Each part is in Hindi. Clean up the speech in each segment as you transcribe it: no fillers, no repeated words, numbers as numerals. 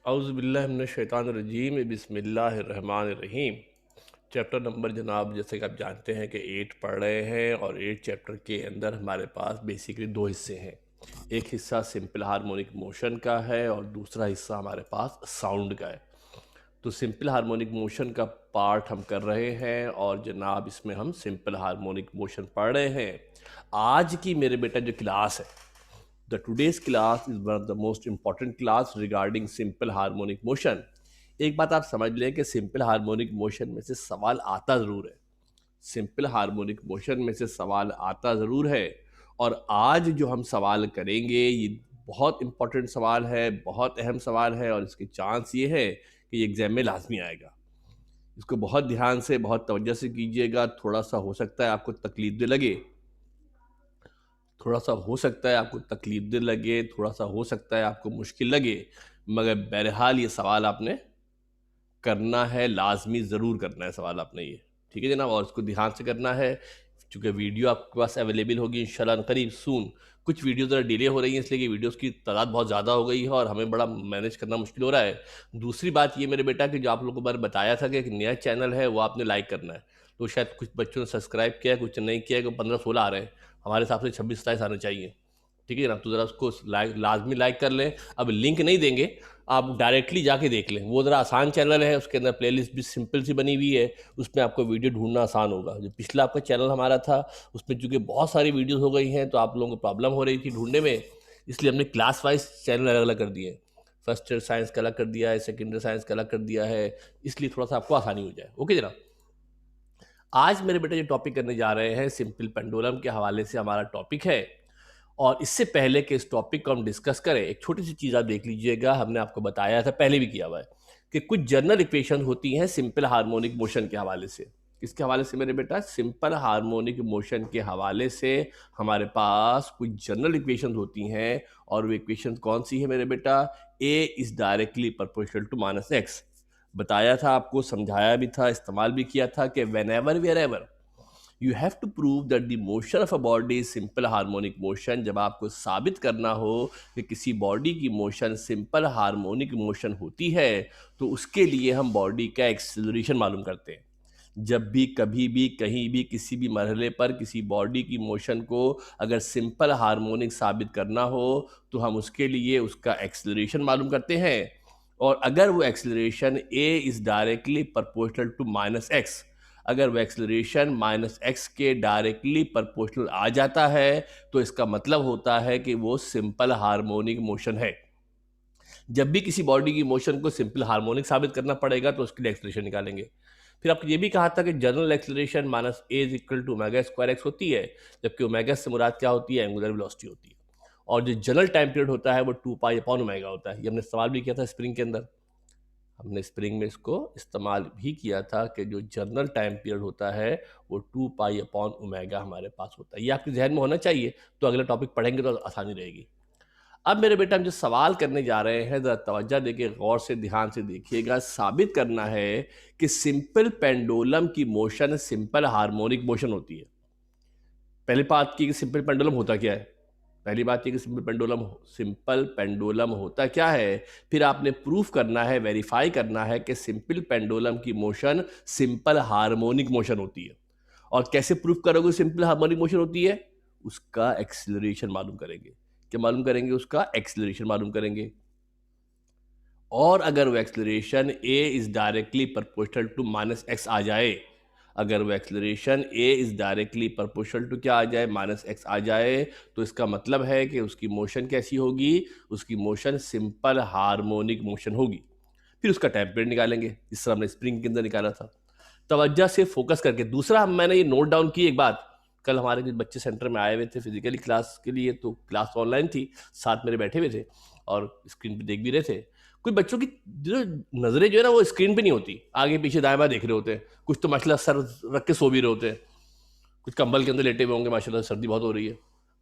औज़ुबिल्लाहि बिस्मिल्लाहिर्रहमानिर्रहीम। चैप्टर नंबर जनाब जैसे कि आप जानते हैं कि 8 पढ़ रहे हैं और 8 चैप्टर के अंदर हमारे पास बेसिकली 2 हिस्से हैं। एक हिस्सा सिंपल हार्मोनिक मोशन का है और दूसरा हिस्सा हमारे पास साउंड का है। तो सिंपल हार्मोनिक मोशन का पार्ट हम कर रहे हैं और जनाब इसमें हम सिंपल हार्मोनिक मोशन पढ़ रहे हैं। आज की मेरे बेटा जो क्लास है, The today's class is one of the most important class regarding simple harmonic motion. एक बात आप समझ लें कि सिंपल हार्मोनिक मोशन में से सवाल आता ज़रूर है। सिंपल हार्मोनिक मोशन में से सवाल आता ज़रूर है और आज जो हम सवाल करेंगे ये बहुत इंपॉर्टेंट सवाल है, बहुत अहम सवाल है और इसके चांस ये है कि ये एग्ज़ाम में लाजमी आएगा। इसको बहुत ध्यान से, बहुत तवज्जो से कीजिएगा। थोड़ा सा हो सकता है आपको तकलीफ दे लगे, थोड़ा सा हो सकता है आपको तकलीफ दे लगे, थोड़ा सा हो सकता है आपको मुश्किल लगे, मगर बहरहाल ये सवाल आपने करना है, लाजमी ज़रूर करना है सवाल आपने ये, ठीक है जनाब। और इसको ध्यान से करना है चूँकि वीडियो आपके पास अवेलेबल होगी इंशाल्लाह करीब सून। कुछ वीडियो ज़रा डिले हो रही हैं इसलिए कि वीडियोज़ की तादाद बहुत ज़्यादा हो गई है और हमें बड़ा मैनेज करना मुश्किल हो रहा है। दूसरी बात ये मेरे बेटा कि जो आप लोगों को मैंने बताया था कि एक नया चैनल है वो आपने लाइक करना है, तो शायद कुछ बच्चों ने सब्सक्राइब किया है, कुछ नहीं किया है, 15-16 आ रहे हैं। हमारे हिसाब से 26-27 आने चाहिए, ठीक है जनाब। तो ज़रा उसको लाजमी लाइक कर लें। अब लिंक नहीं देंगे, आप डायरेक्टली जाके देख लें, वो ज़रा आसान चैनल है, उसके अंदर प्लेलिस्ट भी सिंपल सी बनी हुई है, उसमें आपको वीडियो ढूंढना आसान होगा। जो पिछला आपका चैनल हमारा था उसमें चूँकि बहुत सारी वीडियोस हो गई हैं तो आप लोगों को प्रॉब्लम हो रही थी ढूंढने में, इसलिए हमने क्लास वाइज चैनल अलग अलग कर दिए हैं। फर्स्ट ईयर साइंस का अलग कर दिया है, सेकेंड ईयर साइंस का अलग कर दिया है, इसलिए थोड़ा सा आपको आसानी हो जाए। ओके जनाब, आज मेरे बेटे जो टॉपिक करने जा रहे हैं सिंपल पेंडुलम के हवाले से हमारा टॉपिक है। और इससे पहले कि इस टॉपिक को हम डिस्कस करें, एक छोटी सी चीज़ आप देख लीजिएगा। हमने आपको बताया था, पहले भी किया हुआ है, कि कुछ जनरल इक्वेशन होती हैं सिंपल हार्मोनिक मोशन के हवाले से। किसके हवाले से मेरे बेटा? सिंपल हार्मोनिक मोशन के हवाले से हमारे पास कुछ जनरल इक्वेशन होती हैं। और वो इक्वेशन कौन सी है मेरे बेटा? A is directly proportional to minus x. बताया था आपको, समझाया भी था, इस्तेमाल भी किया था कि whenever wherever you have to prove that the motion of a body is simple harmonic motion. जब आपको साबित करना हो कि किसी बॉडी की मोशन सिंपल हार्मोनिक मोशन होती है तो उसके लिए हम बॉडी का एक्सेलरेशन मालूम करते हैं। जब भी, कभी भी, कहीं भी, किसी भी मरहले पर किसी बॉडी की मोशन को अगर सिंपल हार्मोनिक साबित करना हो तो हम उसके लिए उसका एक्सेलरेशन मालूम करते हैं। और अगर वो acceleration A is directly proportional to minus X, अगर वो एक्सेलरेशन माइनस एक्स के डायरेक्टली प्रोपोर्शनल आ जाता है तो इसका मतलब होता है कि वो सिंपल हार्मोनिक मोशन है। जब भी किसी बॉडी की मोशन को सिंपल हार्मोनिक साबित करना पड़ेगा तो उसके लिए एक्सेलरेशन निकालेंगे। फिर आपको ये भी कहा था कि general acceleration minus A is equal to omega square X होती है, जबकि ओमेगा से मुराद क्या होती है? एंगुलर वेलोसिटी होती है। और जो जनरल टाइम पीरियड होता है वो 2 पाई अपॉन ओमेगा होता है। ये हमने सवाल भी किया था स्प्रिंग के अंदर, हमने स्प्रिंग में इसको इस्तेमाल भी किया था कि जो जनरल टाइम पीरियड होता है वो 2 पाई अपॉन ओमेगा हमारे पास होता है। ये आपके जहन में होना चाहिए, तो अगला टॉपिक पढ़ेंगे तो आसानी रहेगी। अब मेरे बेटा हम जो सवाल करने जा रहे हैं ज़रा तवज्जो देके गौर से ध्यान से देखिएगा। साबित करना है कि सिंपल पेंडुलम की मोशन सिंपल हार्मोनिक मोशन होती है। पहली बात की कि सिंपल पेंडुलम होता क्या है? पहली बात ये कि सिंपल पेंडुलम होता क्या है। फिर आपने प्रूफ करना है, वेरीफाई करना है कि सिंपल पेंडुलम की मोशन सिंपल हार्मोनिक मोशन होती है। और कैसे प्रूफ करोगे सिंपल हार्मोनिक मोशन होती है? उसका एक्सीलरेशन मालूम करेंगे। क्या मालूम करेंगे? उसका एक्सीलरेशन मालूम करेंगे। और अगर वो acceleration A is directly proportional to minus x आ जाए, अगर वो acceleration A is directly proportional to क्या आ जाए? माइनस एक्स आ जाए, तो इसका मतलब है कि उसकी मोशन कैसी होगी? उसकी मोशन सिंपल हार्मोनिक मोशन होगी। फिर उसका टाइम पीरियड निकालेंगे जिस तरह हमने स्प्रिंग के अंदर निकाला था। तवज्जो से फोकस करके। दूसरा, मैंने ये नोट डाउन की एक बात, कल हमारे कुछ बच्चे सेंटर में आए हुए थे फिजिकली क्लास के लिए, तो क्लास ऑनलाइन थी, साथ मेरे बैठे हुए थे और स्क्रीन पे देख भी रहे थे। कुछ बच्चों की जो नज़रें जो है ना वो स्क्रीन पे नहीं होती, आगे पीछे दाएं बाएं देख रहे होते हैं। कुछ तो माशाल्लाह सर रख के सो भी रहे होते हैं, कुछ कंबल के अंदर लेटे हुए होंगे, माशाल्लाह सर्दी बहुत हो रही है।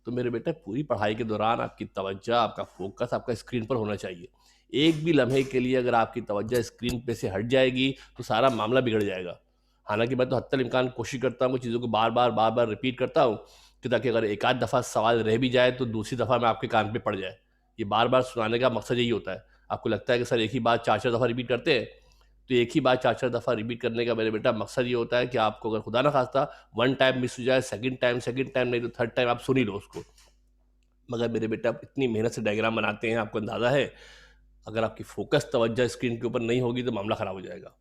तो मेरे बेटा पूरी पढ़ाई के दौरान आपकी तवज्जो, आपका फोकस आपका स्क्रीन पर होना चाहिए। एक भी लम्हे के लिए अगर आपकी तवज्जो स्क्रीन पे से हट जाएगी तो सारा मामला बिगड़ जाएगा। हालांकि मैं तो हत्तल इम्कान कोशिश करता हूँ चीज़ों को बार बार रिपीट करता हूँ कि ताकि अगर एक आध दफ़ा सवाल रह भी जाए तो दूसरी दफ़ा में आपके कान पे पड़ जाए। ये बार बार सुनाने का मकसद यही होता है। आपको लगता है कि सर एक ही बात 4-4 दफ़ा रिपीट करते हैं, तो एक ही बात 4-4 दफ़ा रिपीट करने का मेरे बेटा मकसद ये होता है कि आपको अगर खुदा ना खास्ता 1 टाइम मिस हो जाए, सेकंड टाइम नहीं तो थर्ड टाइम आप सुन ही लो उसको। मगर मेरे बेटा आप इतनी मेहनत से डायग्राम बनाते हैं, आपको अंदाज़ा है, अगर आपकी फ़ोकस तवज्जो स्क्रीन के ऊपर नहीं होगी तो मामला ख़राब हो जाएगा।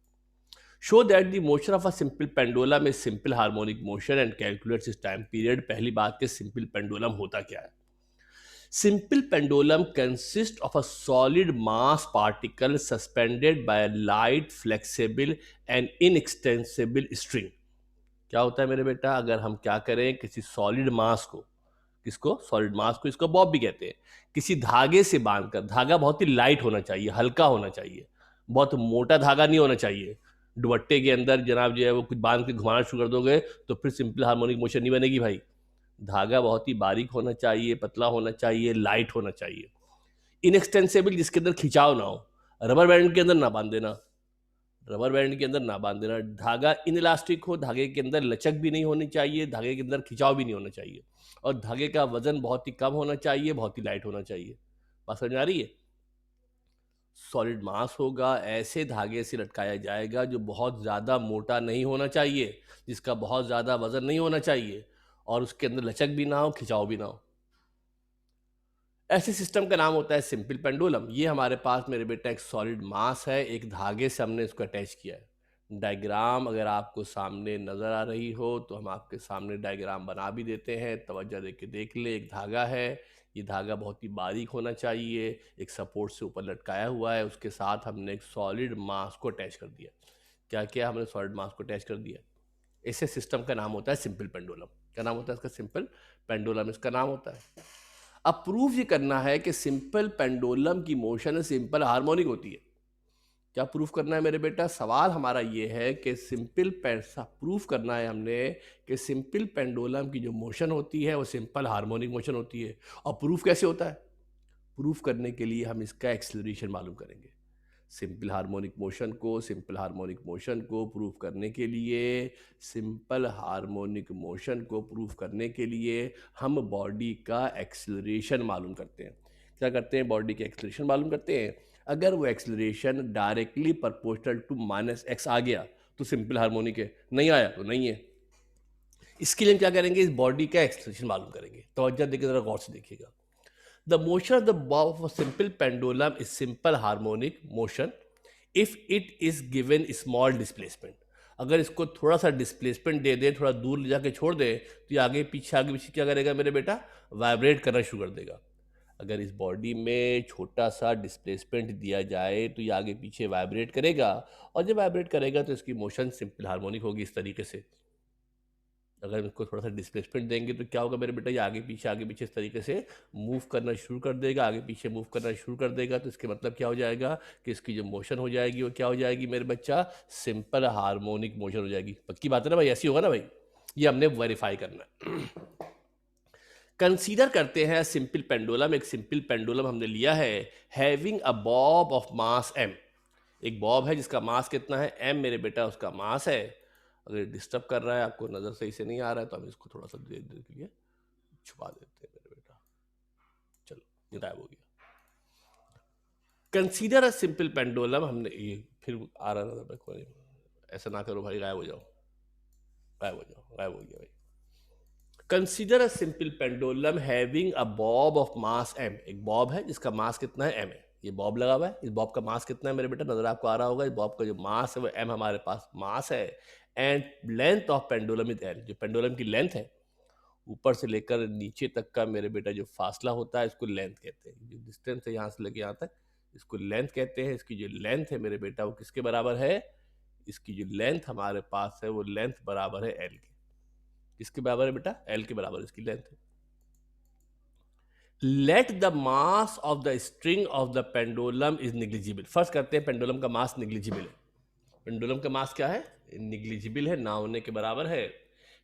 Show that the motion of a simple pendulum is simple harmonic motion and calculates इस टाइम पीरियड। पहली बात कि सिंपल पेंडुलम होता क्या है? Simple pendulum consists of a solid mass particle suspended by a light, flexible and inextensible string. क्या होता है मेरे बेटा, अगर हम क्या करें किसी सॉलिड मास को, किसको, सॉलिड मास को, इसको बॉब भी कहते हैं, किसी धागे से बांधकर, धागा बहुत ही लाइट होना चाहिए, हल्का होना चाहिए, बहुत मोटा धागा नहीं होना चाहिए। दुपट्टे के अंदर जनाब जो है वो कुछ बांध के घुमाना शुरू कर दोगे तो फिर सिंपल हार्मोनिक मोशन नहीं बनेगी भाई। धागा बहुत ही बारीक होना चाहिए, पतला होना चाहिए, लाइट होना चाहिए, इनएक्सटेंसिबल, जिसके अंदर खिंचाव ना हो। रबर बैंड के अंदर ना बांध देना, रबर बैंड के अंदर ना बांध देना। धागा इनइलास्टिक हो, धागे के अंदर लचक भी नहीं होनी चाहिए, धागे के अंदर खिंचाव भी नहीं होना चाहिए, और धागे का वजन बहुत ही कम होना चाहिए, बहुत ही लाइट होना चाहिए। बात समझ में आ रही है? सॉलिड मास होगा, ऐसे धागे से लटकाया जाएगा जो बहुत ज़्यादा मोटा नहीं होना चाहिए, जिसका बहुत ज़्यादा वजन नहीं होना चाहिए, और उसके अंदर लचक भी ना हो, खिंचाव भी ना हो। ऐसे सिस्टम का नाम होता है सिंपल पेंडुलम। ये हमारे पास मेरे बेटा एक सॉलिड मास है, एक धागे से हमने इसको अटैच किया है। डायग्राम अगर आपको सामने नज़र आ रही हो तो हम आपके सामने डायग्राम बना भी देते हैं, तवज्जो दे के देख ले। एक धागा है, ये धागा बहुत ही बारीक होना चाहिए, एक सपोर्ट से ऊपर लटकाया हुआ है, उसके साथ हमने एक सॉलिड मास को अटैच कर दिया। क्या किया हमने? सॉलिड मास को अटैच कर दिया। ऐसे सिस्टम का नाम होता है सिंपल पेंडुलम। क्या नाम होता है इसका? सिंपल पेंडुलम इसका नाम होता है। अब प्रूफ ये करना है कि सिंपल पेंडुलम की मोशन सिंपल हार्मोनिक होती है। क्या प्रूफ करना है मेरे बेटा? सवाल हमारा ये है कि प्रूफ करना है हमने कि सिंपल पेंडुलम की जो मोशन होती है वो सिंपल हार्मोनिक मोशन होती है। और प्रूफ कैसे होता है? प्रूफ करने के लिए हम इसका एक्सेलरेशन मालूम करेंगे। सिंपल हार्मोनिक मोशन को प्रूफ करने के लिए, सिंपल हार्मोनिक मोशन को प्रूफ करने के लिए हम बॉडी का एक्सेलरेशन मालूम करते हैं। क्या करते हैं? बॉडी के एक्सेलरेशन मालूम करते हैं। अगर वो acceleration directly proportional to -x आ गया तो सिंपल हार्मोनिक है, नहीं आया तो नहीं है। इसके लिए हम क्या करेंगे? इस बॉडी का एक्सेलरेशन मालूम करेंगे। तवज्जो देकर जरा गौर से देखिएगा। The motion of the bob of a simple pendulum is simple harmonic motion if it is given small displacement. अगर इसको थोड़ा सा डिस्प्लेसमेंट दे दे, थोड़ा दूर ले जाके छोड़ दे, तो ये आगे पीछे क्या करेगा मेरे बेटा? वाइब्रेट करना शुरू कर देगा। अगर इस बॉडी में छोटा सा डिस्प्लेसमेंट दिया जाए तो ये आगे पीछे वाइब्रेट करेगा, और जब वाइब्रेट करेगा तो इसकी मोशन सिंपल हार्मोनिक होगी इस तरीके से। अगर इसको थोड़ा सा डिस्प्लेसमेंट देंगे तो क्या होगा मेरे बेटा? ये आगे पीछे इस तरीके से मूव करना शुरू कर देगा, आगे पीछे मूव करना शुरू कर देगा। तो इसके मतलब क्या हो जाएगा कि इसकी जो मोशन हो जाएगी वो क्या हो जाएगी मेरे बच्चा? सिंपल हार्मोनिक मोशन हो जाएगी। पक्की बात है ना भाई? ऐसी होगा ना भाई? ये हमने वेरीफाई करना है। कंसीडर करते हैं सिंपल पेंडुलम। एक सिंपल पेंडुलम हमने लिया है having a Bob of mass m। एक बॉब है जिसका मास कितना है? m मेरे बेटा उसका मास है। अगर डिस्टर्ब कर रहा है, आपको नज़र सही से नहीं आ रहा है, तो हम इसको थोड़ा सा देर देर के लिए छुपा देते हैं मेरे बेटा। चलो ये गायब हो गया। कंसीडर अ सिंपल पेंडुलम, हमने ये फिर आ रहा ना, कोई ऐसा ना करो भाई, गायब हो जाओ, गायब हो जाओ, गायब हो गया भाई। Consider a simple pendulum having a Bob of mass m। एक बॉब है जिसका मास कितना है? m है। ये बॉब लगा हुआ है, इस बॉब का मास कितना है मेरे बेटा? नजर आपको आ रहा होगा। इस बॉब का जो मास है वो m हमारे पास मास है, and length of pendulum is l। जो पेंडुलम की लेंथ है, ऊपर से लेकर नीचे तक का मेरे बेटा जो फासला होता है, इसको लेंथ कहते हैं। जो डिस्टेंस है यहाँ से लेकर यहाँ तक, इसको लेंथ कहते हैं। इसकी जो लेंथ है मेरे बेटा वो किसके बराबर है? इसकी जो लेंथ हमारे पास है वो लेंथ बराबर है l के। किसके बराबर है बेटा? l के बराबर इसकी लेंथ है। Let the mass of the string of the pendulum is negligible. First करते हैं पेंडुलम का मास निग्लिजिबल है। पेंडुलम का मास क्या है? निग्लिजिबल है, ना होने के बराबर है।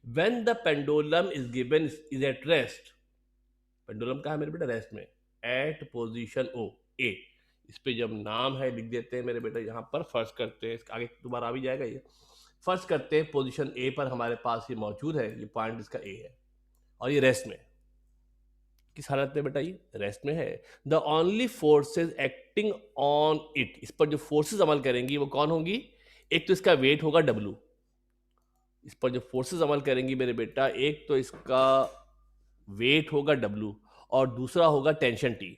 When the pendulum is given is at rest. Pendulum कहाँ है मेरे बेटा? रेस्ट में, एट पोजीशन ओ ए। इस पे जब नाम है लिख देते हैं मेरे बेटा यहाँ पर। फर्स्ट करते हैं, आगे दोबारा आ भी जाएगा ये। फर्स्ट करते हैं पोजीशन ए पर हमारे पास ये मौजूद है, ये पॉइंट इसका ए है, और ये रेस्ट में। किस हालत में बेटा? ये रेस्ट में है। The only forces acting on it, इस पर जो फोर्सेज अमल करेंगी वो कौन होंगी? एक तो इसका वेट होगा W, इस पर जो फोर्सेस अमल करेंगी मेरे बेटा, एक तो इसका वेट होगा W और दूसरा होगा tension T।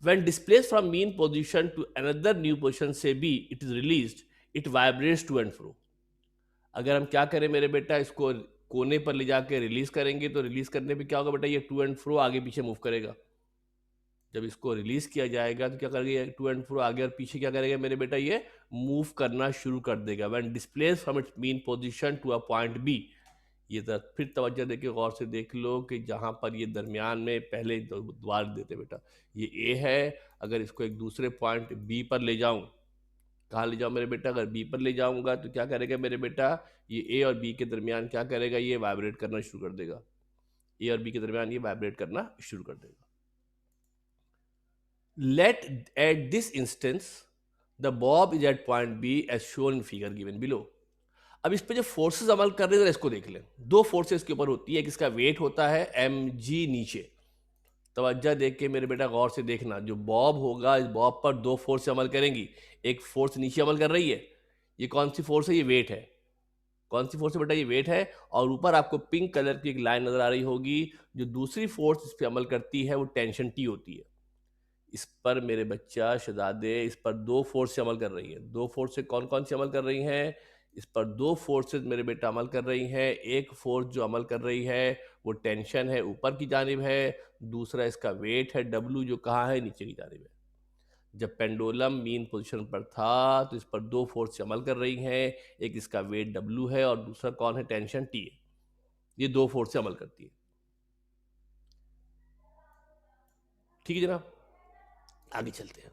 When displaced from mean position to another new position से भी it is released, it vibrates to and fro। अगर हम क्या करें मेरे बेटा, इसको कोने पर ले जाकर रिलीज करेंगे तो रिलीज करने पे क्या होगा बेटा? ये टू एंड फ्रो आगे पीछे मूव करेगा। जब इसको रिलीज किया जाएगा तो क्या करेगा? टू एंड फ्रो आगे और पीछे क्या करेगा मेरे बेटा? ये मूव करना शुरू कर देगा। When displace from its mean position to a point B, ये फिर तवज्जो देके गौर से देख लो कि जहाँ पर ये दरमियान में पहले द्वार देते बेटा, ये ए है, अगर इसको एक दूसरे पॉइंट बी पर ले जाऊं, कहाँ ले जाऊं मेरे बेटा? अगर बी पर ले जाऊंगा तो क्या करेगा मेरे बेटा? ये ए और बी के दरमियान क्या करेगा? ये वाइब्रेट करना शुरू कर देगा। ए और बी के दरमियान ये वाइब्रेट करना शुरू कर देगा। Let at this instance the bob is at point B as shown in figure given below। अब इस पे जो फोर्सेस अमल कर रहे हैं इसको देख लें। दो फोर्सेस के ऊपर होती है, एक इसका वेट होता है mg नीचे। तवज्जो देख के मेरे बेटा गौर से देखना, जो बॉब होगा इस बॉब पर दो फोर्स अमल करेंगी। एक फोर्स नीचे अमल कर रही है, ये कौन सी फोर्स है? ये वेट है। कौन सी फोर्स है बेटा? ये वेट है। और ऊपर आपको पिंक कलर की एक लाइन नजर आ रही होगी, जो दूसरी फोर्स इस पर अमल करती है वो टेंशन टी होती है। इस पर मेरे बच्चा शहजादे, इस पर दो फोर्स से अमल कर रही है। दो फोर्स से कौन कौन सी अमल कर रही हैं? इस पर दो फोर्सेस मेरे बेटा अमल कर रही हैं। एक फोर्स जो अमल कर रही है वो टेंशन है, ऊपर की जानिब है। दूसरा इसका वेट है W, जो कहाँ है? नीचे की जानिब है। जब पेंडुलम मीन पोजीशन पर था तो इस पर दो फोर्स अमल कर रही हैं, एक इसका वेट W है और दूसरा कौन है? टेंशन T है। ये दो फोर्स से अमल करती है। ठीक है जनाब, आगे चलते हैं।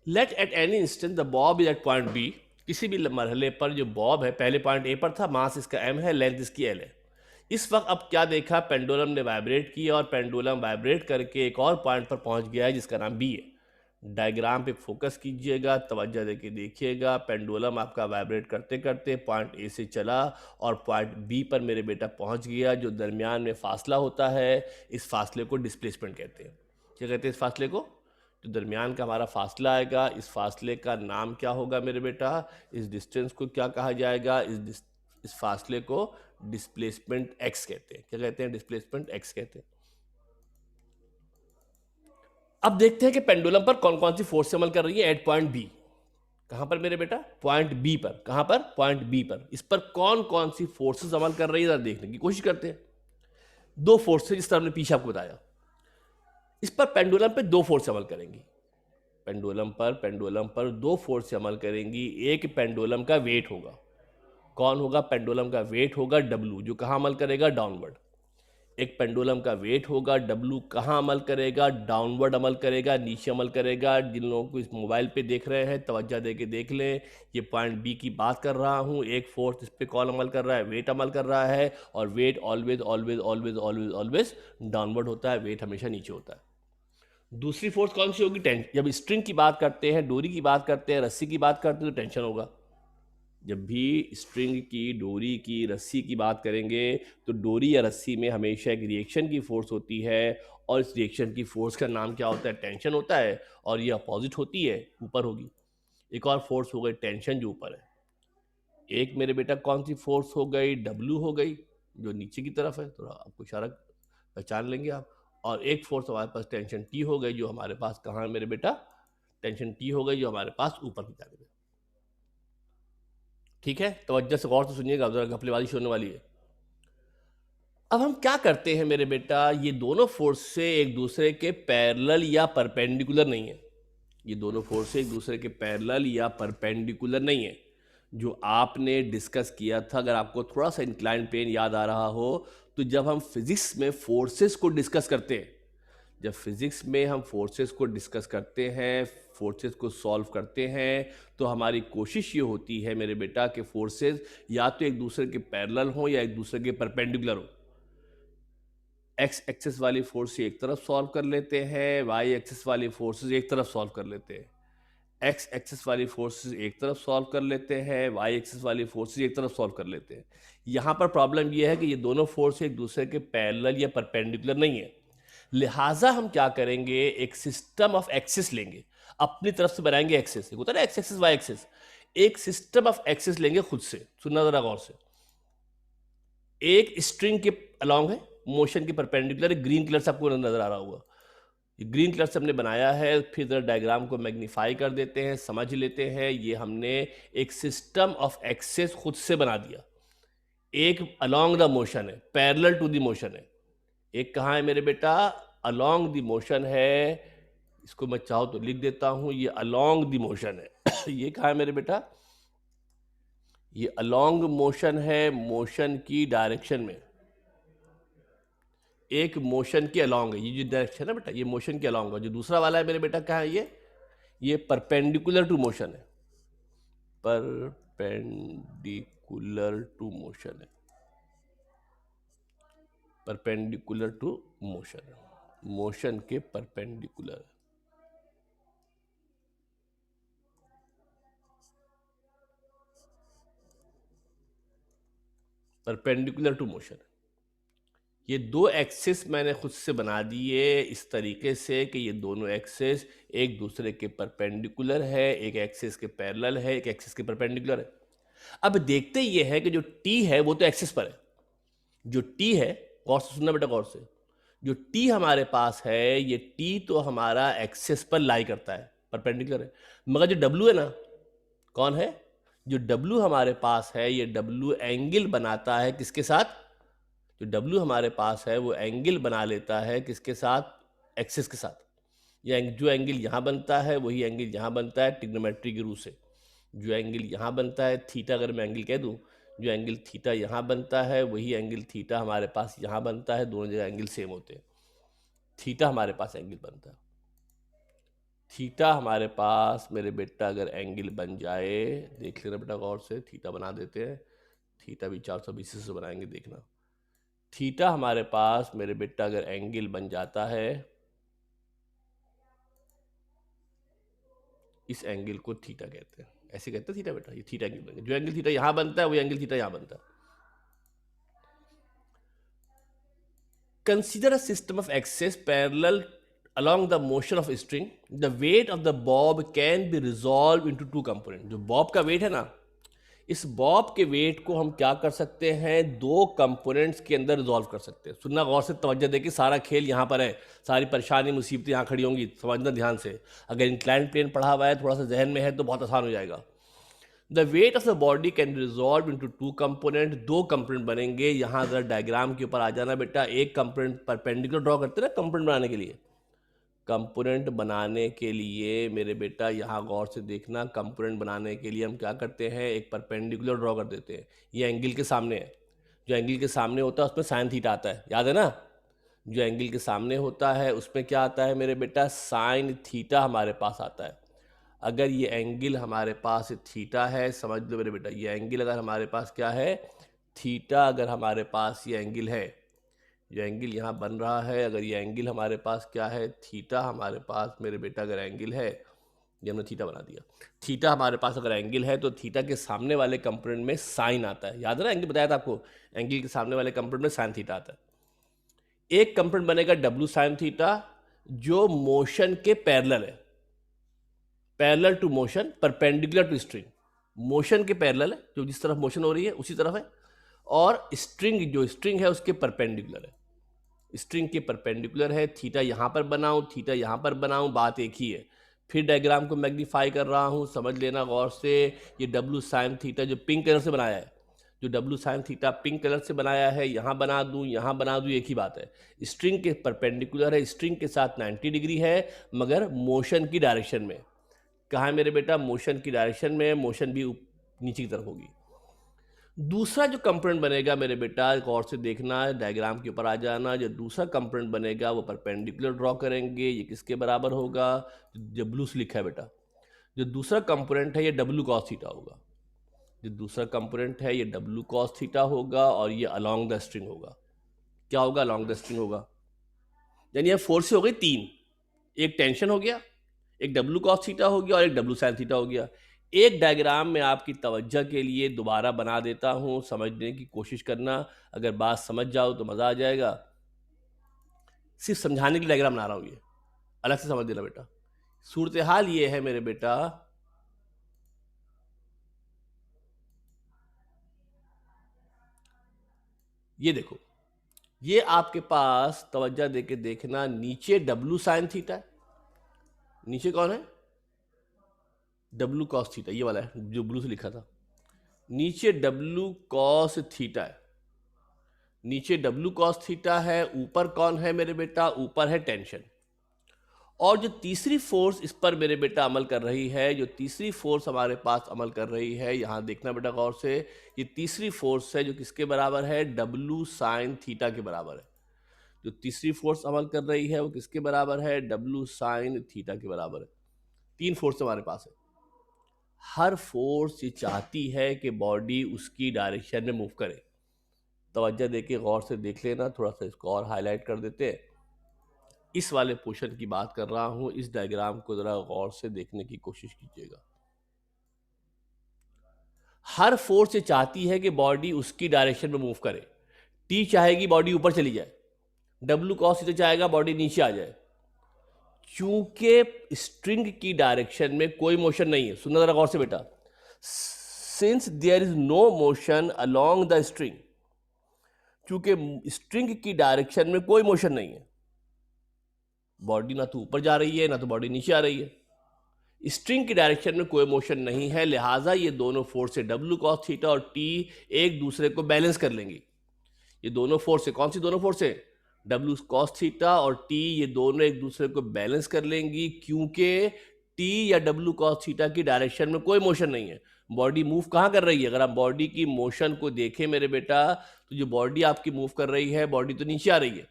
Let at any instant the bob is at point B, किसी भी मरहले पर जो बॉब है पहले पॉइंट ए पर था, मास इसका m है, लेंथ इसकी l है। इस वक्त अब क्या देखा? पेंडुलम ने वाइब्रेट किया और पेंडुलम वाइब्रेट करके एक और पॉइंट पर पहुंच गया है जिसका नाम बी है। डायग्राम पे फोकस कीजिएगा, तवज्जो देके देखिएगा। पेंडुलम आपका वाइब्रेट करते करते पॉइंट ए से चला और पॉइंट बी पर मेरे बेटा पहुंच गया। जो दरमियान में फासला होता है, इस फासले को डिस्प्लेसमेंट कहते हैं। क्या कहते हैं इस फासले को? जो दरमियान का हमारा फासला आएगा, इस फासले का नाम क्या होगा मेरे बेटा? इस डिस्टेंस को क्या कहा जाएगा? इस फासले को डिस्प्लेसमेंट एक्स कहते हैं। क्या कहते हैं? डिस्प्लेसमेंट एक्स कहते हैं। अब देखते हैं कि पेंडुलम पर कौन कौन सी फोर्स अमल कर रही है एट पॉइंट बी। कहां पर मेरे बेटा? पॉइंट बी पर। कहां पर? पॉइंट बी पर। इस पर कौन कौन सी फोर्सेस अमल कर रही है देखने की कोशिश करते हैं। दो फोर्सेस जिस तरह हमने पीछे आपको बताया, इस पर पेंडुलम पे दो फोर्स अमल करेंगी। पेंडुलम पर दो फोर्स अमल करेंगी। एक पेंडुलम का वेट होगा। कौन होगा? पेंडुलम का वेट होगा W, जो कहां अमल करेगा? डाउनवर्ड। एक पेंडुलम का वेट होगा W, कहाँ अमल करेगा? डाउनवर्ड अमल करेगा, नीचे अमल करेगा। जिन लोगों को इस मोबाइल पे देख रहे हैं तवज्जो दे के देख लें, ये पॉइंट बी की बात कर रहा हूँ। एक फोर्स इस पे कौन अमल कर रहा है? वेट अमल कर रहा है। और weight always always always always always downward होता है, वेट हमेशा नीचे होता है। दूसरी फोर्स कौन सी होगी? टेंशन। जब स्ट्रिंग की बात करते हैं, डोरी की बात करते हैं, रस्सी की बात करते हैं तो टेंशन होगा। जब भी स्ट्रिंग की, डोरी की, रस्सी की बात करेंगे तो डोरी या रस्सी में हमेशा एक रिएक्शन की फोर्स होती है और इस रिएक्शन की फोर्स का नाम क्या होता है? टेंशन होता है। और ये अपोजिट होती है, ऊपर होगी। एक और फोर्स हो गई टेंशन, जो ऊपर है। एक मेरे बेटा कौन सी फोर्स हो गई? W हो गई, जो नीचे की तरफ है। थोड़ा आपको इशारा पहचान लेंगे आप। और एक फोर्स हमारे पास टेंशन T हो गई, जो हमारे पास कहाँ है मेरे बेटा? टेंशन T हो गई, जो हमारे पास ऊपर की जानिब है। ठीक है, तवज्जो से गौर से सुनिएगा, जरा घपलेबाजी होने वाली है। अब हम क्या करते हैं मेरे बेटा? ये दोनों फोर्स से एक दूसरे के पैरेलल या परपेंडिकुलर नहीं है। ये दोनों फोर्स से एक दूसरे के पैरेलल या परपेंडिकुलर नहीं है। जो आपने डिस्कस किया था, अगर आपको थोड़ा सा इंक्लाइन प्लेन याद आ रहा हो, तो जब हम फिजिक्स में फोर्सेस को डिस्कस करते हैं, जब फिजिक्स में हम फोर्सेस को डिस्कस करते हैं, फोर्सेस को सॉल्व करते हैं, तो हमारी कोशिश ये होती है मेरे बेटा कि फोर्सेस या तो एक दूसरे के पैरेलल हों या एक दूसरे के परपेंडिकुलर हो। एक्स एक्सिस वाली फोर्स एक तरफ सॉल्व कर लेते हैं, वाई एक्सिस वाली फोर्सेस एक तरफ सॉल्व कर लेते हैं। एक्स एक्सिस वाली फोर्सेस एक तरफ सॉल्व कर लेते हैं, वाई एक्सिस वाली फोर्सेस एक तरफ सॉल्व कर लेते हैं। यहाँ पर प्रॉब्लम ये है कि ये दोनों फोर्स एक दूसरे के पैरेलल या परपेंडिकुलर नहीं है। लिहाजा हम क्या करेंगे, एक सिस्टम ऑफ एक्सिस लेंगे, अपनी तरफ से बनाएंगे एक्सिस, होता है ना एक्स एक्सिस वाई एक्सिस, एक सिस्टम ऑफ एक्सिस लेंगे खुद से। सुनना जरा गौर से, एक स्ट्रिंग के अलॉन्ग है, मोशन के परपेंडिकुलर, ग्रीन कलर से आपको नजर आ रहा होगा, ग्रीन कलर से हमने बनाया है। फिर जरा डायग्राम को मैग्नीफाई कर देते हैं, समझ लेते हैं। ये हमने एक सिस्टम ऑफ एक्सेस खुद से बना दिया। एक अलोंग द मोशन है, पैरेलल टू द मोशन है। एक कहाँ है मेरे बेटा, अलोंग द मोशन है। इसको मैं चाहूँ तो लिख देता हूँ, ये अलोंग द मोशन है। ये कहाँ है मेरे बेटा, ये अलोंग मोशन है, मोशन की डायरेक्शन में। एक मोशन के अलोंग है, ये जो डायरेक्शन है बेटा, ये मोशन के अलोंग है। जो दूसरा वाला है मेरे बेटा क्या है, ये परपेंडिकुलर टू मोशन है, परपेंडिकुलर टू मोशन है, परपेंडिकुलर टू मोशन, मोशन के परपेंडिकुलर, परपेंडिकुलर टू मोशन। ये दो एक्सिस मैंने खुद से बना दिए इस तरीके से कि ये दोनों एक्सिस एक दूसरे के परपेंडिकुलर है, एक एक्सिस के पैरेलल है, एक एक्सिस के परपेंडिकुलर है। अब देखते ये है कि जो टी है वो तो एक्सिस पर है, जो टी है, गौर से सुनना बेटा गौर से, जो टी हमारे पास है, ये टी तो हमारा एक्सिस पर लाई करता है, परपेंडिकुलर है। मगर जो डब्लू है ना, कौन है, जो डब्लू हमारे पास है, ये डब्लू एंगल बनाता है किसके साथ, जो डब्लू हमारे पास है वो एंगल बना लेता है किसके साथ, एक्सिस के साथ। या जो एंगल यहाँ बनता है वही एंगल यहाँ बनता है, ट्रिग्नोमेट्री के रूल से। जो एंगल यहाँ बनता है थीटा, अगर मैं एंगल कह दूँ, जो एंगल थीटा यहाँ बनता है वही एंगल थीटा हमारे पास यहाँ बनता है, दोनों जगह एंगल सेम होते हैं। थीटा हमारे पास एंगल बनता है, थीटा हमारे पास मेरे बेटा अगर एंगल बन जाए, देख लेना बेटा गौर से, थीटा बना देते हैं, थीटा भी 420 से बनाएंगे, देखना। थीटा हमारे पास मेरे बेटा अगर एंगल बन जाता है, इस एंगल को थीटा कहते हैं, ऐसे कहते हैं थीटा बेटा, ये थीटा एंगल बनेगा। जो एंगल थीटा यहां बनता है वो एंगल थीटा यहां बनता है। Consider a system of axes parallel along the motion of string, the weight of the bob can be resolved into two components। जो बॉब का वेट है ना, इस बॉब के वेट को हम क्या कर सकते हैं, दो कंपोनेंट्स के अंदर रिजॉल्व कर सकते हैं। सुनना गौर से, तवज्जो दे कि सारा खेल यहाँ पर है, सारी परेशानी मुसीबतें यहाँ खड़ी होंगी, समझना ध्यान से। अगर इंक्लाइंड प्लेन पढ़ा हुआ है, थोड़ा सा जहन में है तो बहुत आसान हो जाएगा। The weight of the body can resolve into two component, दो कंपोनेंट बनेंगे। यहाँ अगर डायग्राम के ऊपर आ जाना बेटा, एक कंपोनेंट परपेंडिकुलर ड्रॉ करते हैं ना कंपोनेंट बनाने के लिए, कंपोनेंट बनाने के लिए मेरे बेटा यहाँ गौर से देखना, कंपोनेंट बनाने के लिए हम क्या करते हैं, एक परपेंडिकुलर ड्रॉ कर देते हैं। ये एंगल के सामने है, जो एंगल के सामने होता है उसमें साइन थीटा आता है, याद है ना। जो एंगल के सामने होता है उसमें क्या आता है मेरे बेटा, साइन थीटा हमारे पास आता है। अगर ये एंगल हमारे पास थीटा है, समझ लो मेरे बेटा, ये एंगल अगर हमारे पास क्या है, थीटा, अगर हमारे पास ये एंगल है, जो एंगल यहाँ बन रहा है, अगर ये एंगल हमारे पास क्या है, थीटा हमारे पास मेरे बेटा अगर एंगल है, ये हमने थीटा बना दिया, थीटा हमारे पास अगर एंगल है तो थीटा के सामने वाले कंपोनेंट में साइन आता है, याद है ना, एंगल बताया था आपको, एंगल के सामने वाले कंपोनेंट में साइन थीटा आता है। एक कंपोनेंट बनेगा डब्ल्यू साइन थीटा, जो मोशन के पैरेलल है, parallel to motion, perpendicular to string. Motion के पैरेलल है, जो जिस तरफ मोशन हो रही है उसी तरफ है, और स्ट्रिंग, जो स्ट्रिंग है उसके परपेंडिकुलर है, स्ट्रिंग के परपेंडिकुलर है। थीटा यहाँ पर बनाऊँ, थीटा यहाँ पर बनाऊँ, बात एक ही है। फिर डायग्राम को मैग्नीफाई कर रहा हूँ, समझ लेना गौर से। ये डब्ल्यू साइन थीटा जो पिंक कलर से बनाया है, जो W sine theta pink colour से बनाया है, यहाँ बना दूँ, यहाँ बना दूँ, एक ही बात है। स्ट्रिंग के परपेंडिकुलर है, स्ट्रिंग के साथ 90 डिग्री है, मगर मोशन की डायरेक्शन में। कहाँ है मेरे बेटा, मोशन की डायरेक्शन में, मोशन भी नीचे की तरफ होगी। दूसरा जो कंपोनेंट बनेगा मेरे बेटा, गौर से देखना, डायग्राम के ऊपर आ जाना, जो दूसरा कंपोनेंट बनेगा वो परपेंडिकुलर ड्रॉ करेंगे। ये किसके बराबर होगा, जो ब्लू से लिखा है बेटा, जो दूसरा कंपोनेंट है ये डब्ल्यू कॉस थीटा होगा। जो दूसरा कंपोनेंट है ये डब्ल्यू कॉस थीटा होगा, और ये अलोंग द स्ट्रिंग होगा। क्या होगा, अलोंग द स्ट्रिंग होगा। यानी ये फोर्स हो गई तीन, एक टेंशन हो गया, एक डब्लू कॉस थीटा हो गया और एक डब्लू साइन थीटा हो गया। एक डायग्राम में आपकी तवज्जो के लिए दोबारा बना देता हूँ, समझने की कोशिश करना। अगर बात समझ जाओ तो मज़ा आ जाएगा। सिर्फ समझाने के लिए डायग्राम बना रहा हूँ, ये अलग से समझ देना बेटा। सूरत हाल ये है मेरे बेटा, ये देखो, ये आपके पास तवज्जो दे के देखना, नीचे डब्लू साइन थीटा है, नीचे कौन है, डब्लू कॉस थीटा, ये वाला है जो ब्लू से लिखा था। नीचे डब्लू कॉस थीटा है, नीचे डब्लू कॉस थीटा है, ऊपर कौन है मेरे बेटा, ऊपर है टेंशन। और जो तीसरी फोर्स इस पर मेरे बेटा अमल कर रही है, जो तीसरी फोर्स हमारे पास अमल कर रही है, यहां देखना बेटा गौर से, ये तीसरी फोर्स है जो किसके बराबर है, डब्लू साइन थीटा के बराबर है। जो तीसरी फोर्स अमल कर रही है वो किसके बराबर है, डब्लू साइन थीटा के बराबर है। तीन फोर्स हमारे पास है। हर फोर्स ये चाहती है कि बॉडी उसकी डायरेक्शन में मूव करे। तवज्जो देके गौर से देख लेना, थोड़ा सा इसको और हाईलाइट कर देते हैं। इस वाले पोर्शन की बात कर रहा हूं, इस डायग्राम को जरा गौर से देखने की कोशिश कीजिएगा। हर फोर्स ये चाहती है कि बॉडी उसकी डायरेक्शन में मूव करे। टी चाहेगी बॉडी ऊपर चली जाए, डब्ल्यू कॉस थीटा चाहेगा बॉडी नीचे आ जाए। चूंकि स्ट्रिंग की डायरेक्शन में कोई मोशन नहीं है, सुनना जरा गौर से बेटा, since there is no motion along the string, चूंकि स्ट्रिंग की डायरेक्शन में कोई मोशन नहीं है, बॉडी ना तो ऊपर जा रही है ना तो बॉडी नीचे आ रही है, स्ट्रिंग की डायरेक्शन में कोई मोशन नहीं है, लिहाजा ये दोनों फोर्स है डब्ल्यू कॉस थीटा और टी एक दूसरे को बैलेंस कर लेंगी। ये दोनों फोर्स है, कौन सी दोनों फोर्स है, डब्ल्यू कॉस थीटा और टी, ये दोनों एक दूसरे को बैलेंस कर लेंगी, क्योंकि टी या डब्ल्यू कॉस थीटा की डायरेक्शन में कोई मोशन नहीं है। बॉडी मूव कहाँ कर रही है, अगर आप बॉडी की मोशन को देखें मेरे बेटा, तो जो बॉडी आपकी मूव कर रही है, बॉडी तो नीचे आ रही है।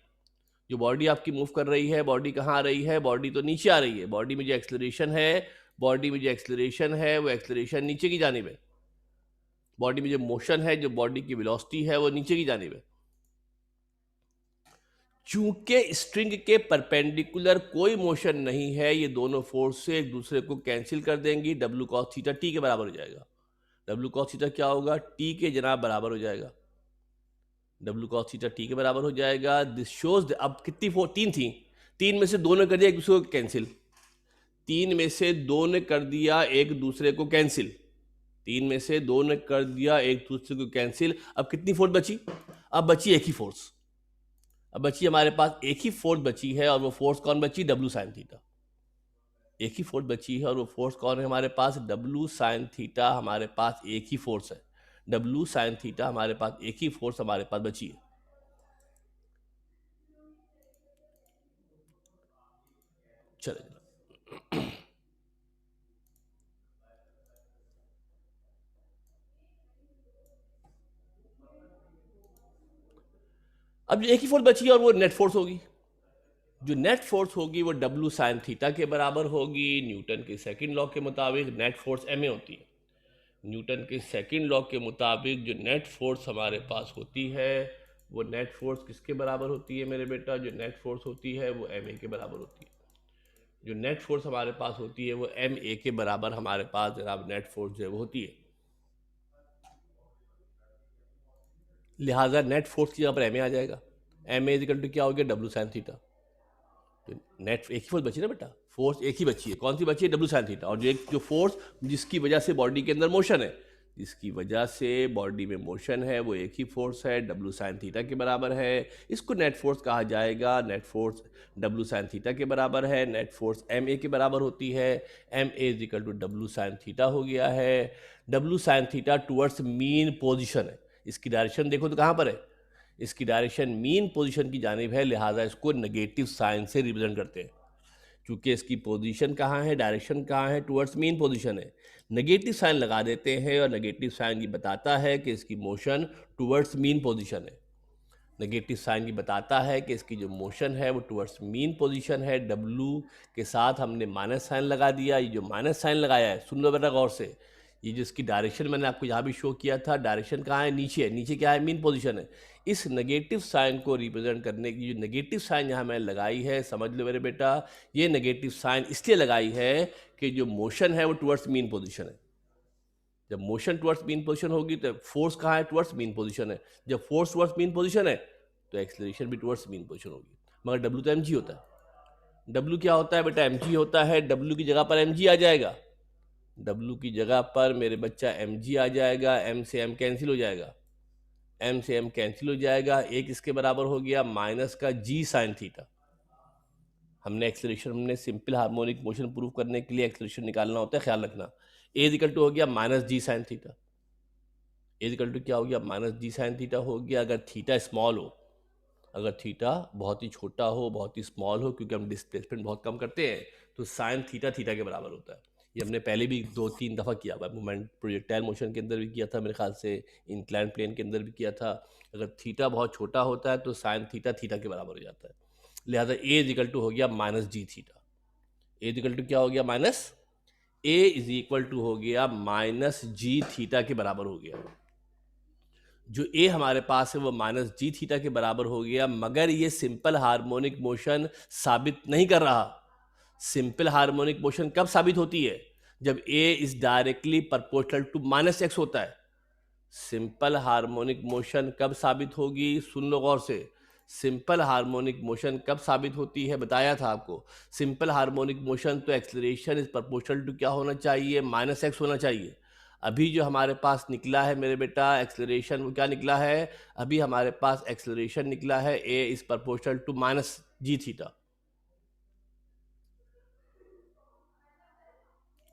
जो बॉडी आपकी मूव कर रही है, बॉडी कहाँ आ रही है, बॉडी तो नीचे आ रही है। बॉडी में जो एक्सेलरेशन है, बॉडी में जो एक्सेलरेशन है वो एक्सेलरेशन नीचे की जानिब है। बॉडी में जो मोशन है, जो बॉडी की वेलोसिटी है, वो नीचे की जानिब है। चूंकि स्ट्रिंग के परपेंडिकुलर कोई मोशन नहीं है, ये दोनों फोर्स से एक दूसरे को कैंसिल कर देंगी, डब्ल्यू कॉस थीटा टी के बराबर हो जाएगा। डब्ल्यू कॉस थीटा क्या होगा, टी के जनाब बराबर हो जाएगा। डब्ल्यू कॉस थीटा टी के बराबर हो जाएगा। दिस शोज, अब कितनी फोर्स, तीन थी, तीन में से दो ने कर दिया एक दूसरे को कैंसिल, तीन में से दो ने कर दिया एक दूसरे को कैंसिल, तीन में से दो ने कर दिया एक दूसरे को कैंसिल। अब कितनी फोर्स बची, अब बची एक ही फोर्स, अब बची हमारे पास एक ही फोर्स बची है, और वो फोर्स कौन बची, डब्ल्यू साइन थीटा। एक ही फोर्स बची है और वो फोर्स कौन है हमारे पास, डब्ल्यू साइन थीटा। हमारे पास एक ही फोर्स है, डब्ल्यू साइन थीटा, हमारे पास एक ही फोर्स हमारे पास बची है। चले अब एक ही फोर्स बची है और वो नेट फोर्स होगी। जो नेट फोर्स होगी वो डब्ल्यू साइन थीटा के बराबर होगी। न्यूटन के सेकंड लॉ के मुताबिक नेट फोर्स एम ए होती है। न्यूटन के सेकंड लॉ के मुताबिक जो नेट फोर्स हमारे पास होती है, वो नेट फोर्स किसके बराबर होती है मेरे बेटा, जो नेट फोर्स होती है वो एम ए के बराबर होती है। जो नेट फोर्स हमारे पास होती है वो एम ए के बराबर हमारे पास जनाब नेट फोर्स जो है वो होती है। लिहाजा नेट फोर्स की जगह पर एम ए आ जाएगा। एम ए इक्वल टू क्या हो गया, डब्ल्यू साइन थीटा। तो नेट एक ही फोर्स बची ना बेटा, फोर्स एक ही बची है, कौन सी बची है, डब्ल्यू साइन थीटा। और जो एक जो फोर्स जिसकी वजह से बॉडी के अंदर मोशन है, जिसकी वजह से बॉडी में मोशन है, वो एक ही फोर्स है, डब्ल्यू साइन थीटा के बराबर है। इसको नेट फोर्स कहा जाएगा। Net force W sine theta के बराबर है। नेट फोर्स एम ए के बराबर होती है। M A is equal to W sine theta हो गया है। W sine theta towards mean position है। इसकी डायरेक्शन देखो तो कहाँ पर है, इसकी डायरेक्शन मीन पोजीशन की जानिब है, लिहाजा इसको नेगेटिव साइन से रिप्रेजेंट करते हैं। क्योंकि इसकी पोजीशन कहाँ है, डायरेक्शन कहाँ है, टुवर्ड्स मीन पोजीशन है, नेगेटिव साइन लगा देते हैं। और नेगेटिव साइन ये बताता है कि इसकी मोशन टुवर्ड्स मीन पोजीशन है। नेगेटिव साइन ये बताता है कि इसकी जो मोशन है वो टुवर्ड्स मीन पोजीशन है। डब्ल्यू के साथ हमने माइनस साइन लगा दिया। ये जो माइनस साइन लगाया है, सुन लो बेटा गौर से, ये जिसकी डायरेक्शन मैंने आपको यहाँ भी शो किया था, डायरेक्शन कहाँ है, नीचे है। नीचे क्या है, मीन पोजीशन है। इस नेगेटिव साइन को रिप्रेजेंट करने की जो नेगेटिव साइन यहाँ मैंने लगाई है, समझ लो मेरे बेटा, ये नेगेटिव साइन इसलिए लगाई है कि जो मोशन है वो टुवर्ड्स मीन पोजीशन है। जब मोशन टुवर्ड्स मीन पोजीशन होगी तो फोर्स कहाँ है, टुवर्ड्स मीन पोजीशन है। जब फोर्स टुवर्ड्स मीन पोजीशन है तो एक्सेलरेशन भी टुवर्ड्स मीन पोजीशन होगी। मगर डब्ल्यू तो mg होता है। डब्ल्यू क्या होता है बेटा, mg होता है। डब्ल्यू की जगह पर mg आ जाएगा। डब्ल्यू की जगह पर मेरे बच्चा mg आ जाएगा। m से m कैंसिल हो जाएगा। m से m कैंसिल हो जाएगा। एक इसके बराबर हो गया माइनस का g साइन थीटा। हमने एक्सेलरेशन, हमने सिंपल हार्मोनिक मोशन प्रूव करने के लिए एक्सेलरेशन निकालना होता है, ख्याल रखना। ए इक्वल टू हो गया minus G sine theta. A equal to क्या हो गया, माइनस जी साइन थीटा हो गया। अगर थीटा स्मॉल हो, अगर थीटा बहुत ही छोटा हो, बहुत ही स्मॉल हो, क्योंकि हम डिस्प्लेसमेंट बहुत कम करते हैं, तो साइन थीटा थीटा के बराबर होता है। ये हमने पहले भी 2-3 दफ़ा किया हुआ है। मोमेंट प्रोजेक्टाइल मोशन के अंदर भी किया था मेरे ख्याल से, इंक्लाइन प्लेन के अंदर भी किया था। अगर थीटा बहुत छोटा होता है तो साइन थीटा थीटा के बराबर हो जाता है। लिहाजा ए इज इक्वल टू हो गया minus ji theta. A is equal to क्या हो गया, minus, A is equal to हो गया माइनस जी थीटा के बराबर हो गया। जो ए हमारे पास है वो माइनस जी थीटा के बराबर हो गया। मगर ये सिंपल हार्मोनिक मोशन साबित नहीं कर रहा। सिंपल हार्मोनिक मोशन कब साबित होती है, जब a is directly proportional to minus x होता है। सिंपल हार्मोनिक मोशन कब साबित होगी, सुन लो गौर से। सिंपल हार्मोनिक मोशन कब साबित होती है, बताया था आपको। सिंपल हार्मोनिक मोशन तो एक्सेलरेशन इज प्रोपोर्शनल टू क्या होना चाहिए, माइनस एक्स होना चाहिए। अभी जो हमारे पास निकला है मेरे बेटा एक्सेलरेशन, वो क्या निकला है, अभी हमारे पास एक्सेलरेशन निकला है a is proportional to minus ji theta.